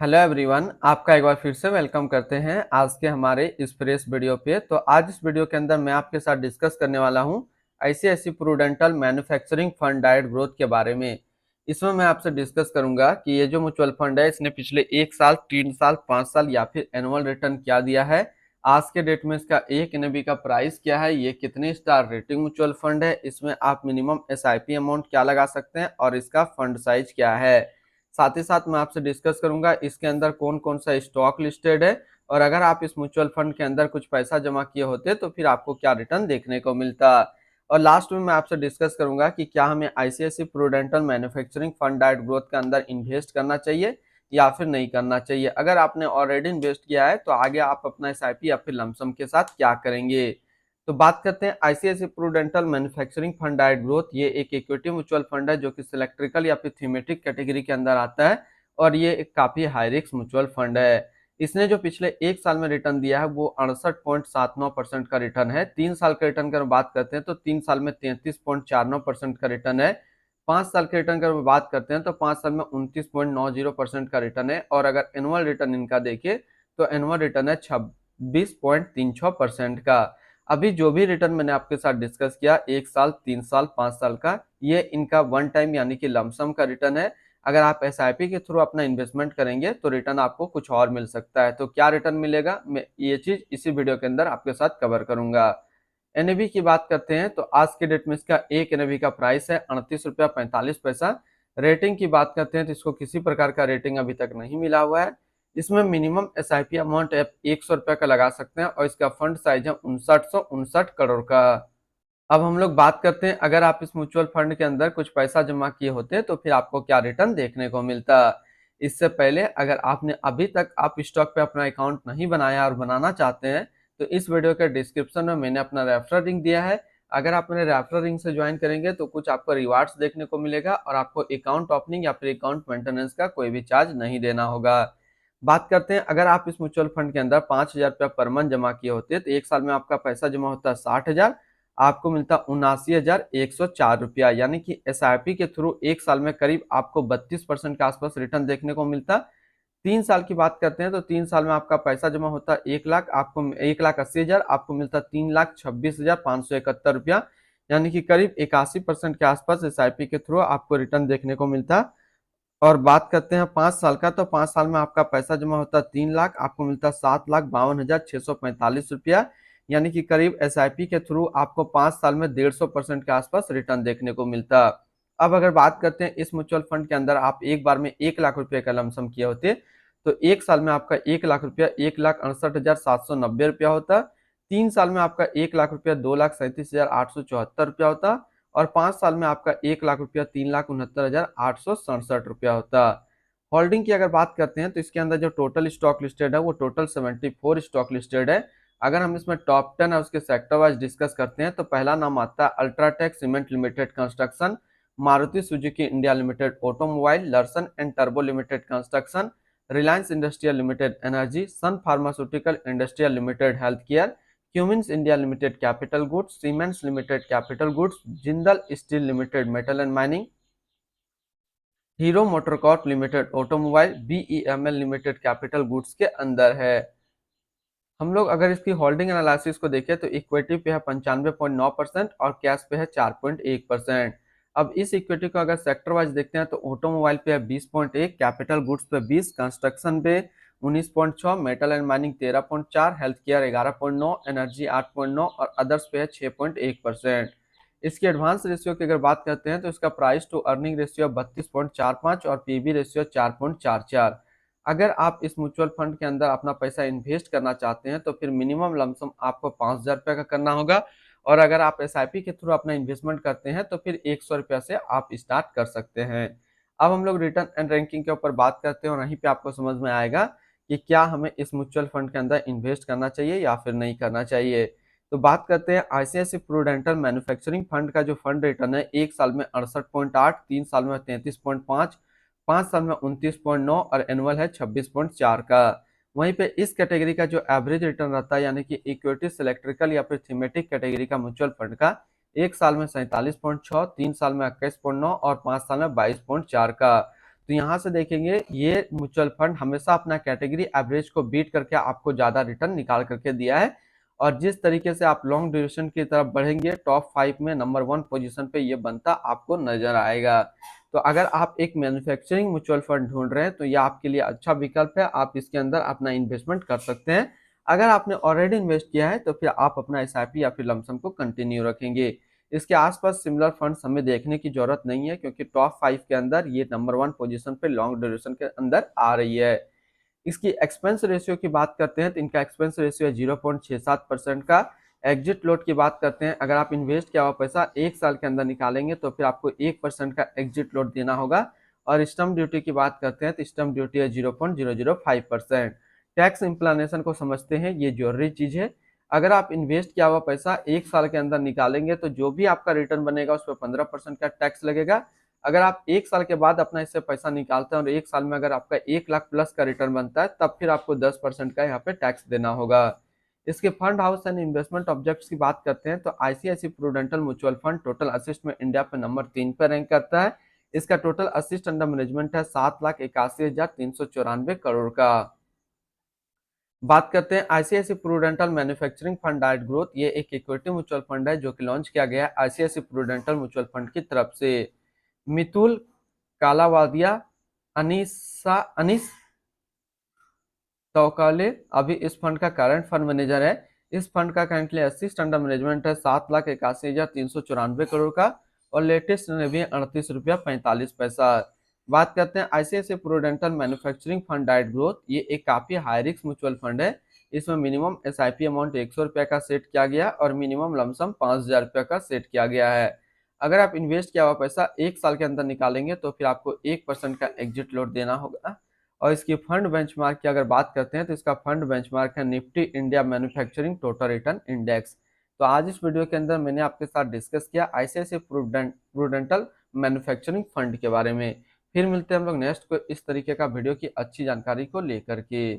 Hello everyone, आपका एक बार फिर से वेलकम करते हैं आज के हमारे इस फ्रेश वीडियो पे। तो आज इस वीडियो के अंदर मैं आपके साथ डिस्कस करने वाला हूं ICICI Prudential manufacturing fund direct growth के बारे में। इसमें मैं आपसे डिस्कस करूंगा कि ये जो म्यूचुअल फंड है इसने पिछले 1 साल, 3 साल, 5 साल या फिर एनुअल रिटर्न क्या दिया है, आज के डेट में इसका एक एनएबी का प्राइस क्या है, ये कितने स्टार रेटिंग म्यूचुअल फंड है, इसमें आप मिनिमम एसआईपी अमाउंट क्या लगा सकते हैं और इसका फंड साइज क्या है। साथ ही साथ मैं आपसे डिस्कस करूंगा इसके अंदर कौन कौन सा स्टॉक लिस्टेड है और अगर आप इस म्यूचुअल फंड के अंदर कुछ पैसा जमा किए होते तो फिर आपको क्या रिटर्न देखने को मिलता। और लास्ट में मैं आपसे डिस्कस करूंगा कि क्या हमें ICICI Prudential manufacturing fund direct growth के अंदर इन्वेस्ट करना चाहिए या फिर नहीं करना चाहिए। अगर आपने ऑलरेडी इन्वेस्ट किया है तो आगे आप अपना एसआईपी या फिर लमसम के साथ क्या करेंगे। तो बात करते हैं ICICI Prudential manufacturing fund direct growth. ये एक इक्विटी म्यूचुअल फंड है जो कि सिलेक्ट्रिकल या फिर थीमेटिक कैटेगरी के अंदर आता है और ये एक काफी हाई रिस्क म्यूचुअल फंड है। इसने जो पिछले 1 साल में रिटर्न दिया है वो 68.79% का रिटर्न है। 3 साल के रिटर्न की अगर बात करते हैं तो 3 साल में 33.49% का रिटर्न है। 5 साल के रिटर्न की अगर बात करते हैं तो 5 साल में 29.90% का रिटर्न है। और अगर एनुअल रिटर्न इनका देखें तो एनुअल रिटर्न है 26.36% का। अभी जो भी रिटर्न मैंने आपके साथ डिस्कस किया 1 साल, 3 साल, 5 साल का, ये इनका वन टाइम यानी कि लमसम का रिटर्न है। अगर आप एसआईपी के थ्रू अपना इन्वेस्टमेंट करेंगे तो रिटर्न आपको कुछ और मिल सकता है। तो क्या रिटर्न मिलेगा, मैं ये चीज इसी वीडियो के अंदर आपके साथ कवर करूंगा। एनएवी की बात करते हैं तो आज के डेट में इसका एक एनएवी का प्राइस है 38 रुपया 45 पैसा। रेटिंग की बात करते हैं तो इसको किसी प्रकार का रेटिंग अभी तक नहीं मिला हुआ है। इसमें मिनिमम एसआईपी अमाउंट आप 100 रुपया का लगा सकते हैं और इसका फंड साइज है 5959 करोड़ का। अब हम लोग बात करते हैं अगर आप इस म्यूचुअल फंड के अंदर कुछ पैसा जमा किए होते तो फिर आपको क्या रिटर्न देखने को मिलता। इससे पहले अगर आपने अभी तक आप स्टॉक पे अपना अकाउंट नहीं बनाया और बनाना चाहते हैं तो इस वीडियो के डिस्क्रिप्शन में मैंने अपना रेफरल लिंक दिया है। अगर आप मेरे रेफरल लिंक से ज्वाइन करेंगे तो कुछ आपको रिवार्ड्स देखने को मिलेगा और आपको अकाउंट ओपनिंग या फिर अकाउंट मेंटेनेंस का कोई भी चार्ज नहीं देना होगा। बात करते हैं अगर आप इस म्यूचुअल फंड के अंदर 5,000 रुपया पर मंथ जमा किए होते तो 1 साल में आपका पैसा जमा होता है 60,000, आपको मिलता 79,104 रुपया, यानी कि एसआईपी के थ्रू 1 साल में करीब आपको 32% के आसपास रिटर्न देखने को मिलता। 3 साल की बात करते हैं तो 3 साल में आपका पैसा जमा होता 1 लाख, आपको 1,80,000, आपको मिलता 3,26,571 रुपया, यानी कि करीब 81% के आसपास एसआईपी के थ्रू आपको रिटर्न देखने को मिलता। और बात करते हैं 5 साल का तो 5 साल में आपका पैसा जमा होता 3 लाख, आपको मिलता 7,52,645 रुपया, यानी कि करीब एसआईपी के थ्रू आपको 5 साल में 150% के आसपास रिटर्न देखने को मिलता। अब अगर बात करते हैं इस म्यूचुअल फंड के अंदर आप एक बार में 1 लाख रुपए का लमसम किए होते तो 1 साल में आपका 1 लाख रुपया 1,68,790 रुपया होता। 3 साल में आपका 1 लाख रुपया 2,37,874 रुपया होता और 5 साल में आपका 1 लाख रुपया 3,69,867 रुपया होता। होल्डिंग की अगर बात करते हैं तो इसके अंदर जो टोटल स्टॉक लिस्टेड है वो टोटल 74 स्टॉक लिस्टेड है। अगर हम इसमें टॉप 10 और उसके सेक्टर वाइज डिस्कस करते हैं तो पहला नाम आता है UltraTech cement limited construction, Maruti Suzuki India limited automobile, Larsen and टर्बो limited construction, Reliance industrial limited energy, Sun pharmaceutical industrial limited health care, Cummins India limited capital goods, cements limited capital goods, Jindal steel limited metal and mining, Hero MotoCorp limited automobile, BEML limited capital goods के अंदर है। हम लोग अगर इसकी holding analysis को देखें तो इक्विटी पे है 95.9% और कैश पे है 4.1%। अब इस इक्विटी को अगर सेक्टर वाइज देखते हैं तो ऑटोमोबाइल पे है 20.1, कैपिटल गुड्स पे 20, कंस्ट्रक्शन पे 19.6, metal and mining 13.4, health care 11.9, energy 8.9 और अदर्स पे है 6.1%। इसकी एडवांस रेशियो की अगर बात करते हैं तो इसका प्राइस टू अर्निंग रेशियो 32.45 और पीबी रेशियो 4.44। अगर आप इस म्यूचुअल फंड के अंदर अपना पैसा इन्वेस्ट करना चाहते हैं तो फिर मिनिमम लमसम आपको 5,000 रुपया का करना होगा और अगर आप एसआईपी के थ्रू अपना इन्वेस्टमेंट करते हैं तो फिर 100 रुपया से आप स्टार्ट कर सकते हैं। अब हम लोग रिटर्न एंड रैंकिंग के ऊपर बात करते हैं और वहीं पे आपको समझ में आएगा कि क्या हमें इस म्यूचुअल फंड के अंदर इन्वेस्ट करना चाहिए या फिर नहीं करना चाहिए। तो बात करते हैं आईसीआईसी प्रूडेंटल मैन्युफैक्चरिंग फंड का जो फंड रिटर्न है 1 साल में 68.8, 3 साल में 33.5, 5 साल में 29.9 और एनुअल है 26.4 का। वहीं पे इस कैटेगरी का जो एवरेज रिटर्न रहता है यानी कि इक्विटी सिलेक्ट्रिकल या फिर थीमेटिक कैटेगरी का म्यूचुअल फंड का 1 साल में 47.6, 3 साल में 21.9 और 5 साल में 22.4 का। तो यहाँ से देखेंगे ये म्यूचुअल फंड हमेशा अपना कैटेगरी एवरेज को बीट करके आपको ज्यादा रिटर्न निकाल करके दिया है। और जिस तरीके से आप लॉन्ग ड्यूरेशन की तरफ बढ़ेंगे टॉप 5 में नंबर 1 पोजीशन पे ये बनता आपको नजर आएगा। तो अगर आप एक मैन्युफैक्चरिंग म्यूचुअल फंड ढूंढ रहे हैं तो ये आपके लिए अच्छा विकल्प है, आप इसके अंदर अपना इन्वेस्टमेंट कर सकते हैं। अगर आपने ऑलरेडी इन्वेस्ट किया है तो फिर आप अपना एसआईपी या फिर लमसम को कंटिन्यू रखेंगे। इसके आसपास सिमिलर फंड्स हमें देखने की जरूरत नहीं है, क्योंकि टॉप 5 के अंदर ये नंबर 1 पोजीशन पे लॉन्ग ड्यूरेशन के अंदर आ रही है। इसकी एक्सपेंस रेशियो की बात करते हैं तो इनका एक्सपेंस रेशियो है 0.67% का। एग्जिट लोड की बात करते हैं, अगर आप इन्वेस्ट किया हुआ पैसा 1 साल के अंदर निकालेंगे तो फिर आपको 1% का एग्जिट लोड देना होगा। और स्टम्प ड्यूटी की बात करते हैं तो स्टम्प ड्यूटी है 0.005%। टैक्स इम्प्लानेशन को समझते हैं, ये जरूरी चीज है। अगर आप इन्वेस्ट किया हुआ पैसा 1 साल के अंदर निकालेंगे तो जो भी आपका रिटर्न बनेगा उस पर 15% का टैक्स लगेगा। अगर आप 1 साल के बाद अपना इससे पैसा निकालते हैं और 1 साल में अगर आपका 1 लाख प्लस का रिटर्न बनता है तब फिर आपको 10% का यहाँ पे टैक्स देना होगा। इसके fund house and investment objects की बात करते हैं तो ICICI Prudential mutual fund total assets में इंडिया पे नंबर 3 पे रैंक करता है। इसका टोटल असिस्ट अंडर मैनेजमेंट है 7,81,394 करोड़ का। बात करते हैं ICICI Prudential manufacturing fund direct growth, ये एक इक्विटी म्यूचुअल फंड है जो कि लॉन्च किया गया है आईसीआईसी प्रूडेंटल म्यूचुअल फंड की तरफ से। मितुल कालावादिया अनीस तौकाले अभी इस फंड का करंट फंड मैनेजर है। इस फंड का करंटली असिस्ट अंडर मैनेजमेंट है 7,81,394 करोड़ का और लेटेस्ट रिन्यू 38 रुपया 45 पैसा। बात करते हैं ICICI Prudential manufacturing fund direct growth, ये एक काफी हाई रिस्क म्यूचुअल फंड है। इसमें मिनिमम एसआईपी अमाउंट 100 रुपया का सेट किया गया और मिनिमम लमसम 5,000 रुपया का सेट किया गया है। अगर आप इन्वेस्ट किया हुआ पैसा 1 साल के अंदर निकालेंगे तो फिर आपको 1% का एग्जिट लोड देना होगा। और इसकी फंड बेंचमार्क की अगर बात करते हैं तो इसका फंड बेंचमार्क है Nifty India manufacturing total return index. तो आज इस वीडियो के अंदर मैंने आपके साथ डिस्कस किया आईसीआईसी प्रूडेंटल मैन्युफैक्चरिंग फंड के बारे में। फिर मिलते हैं हम लोग नेक्स्ट को इस तरीके का वीडियो की अच्छी जानकारी को लेकर के।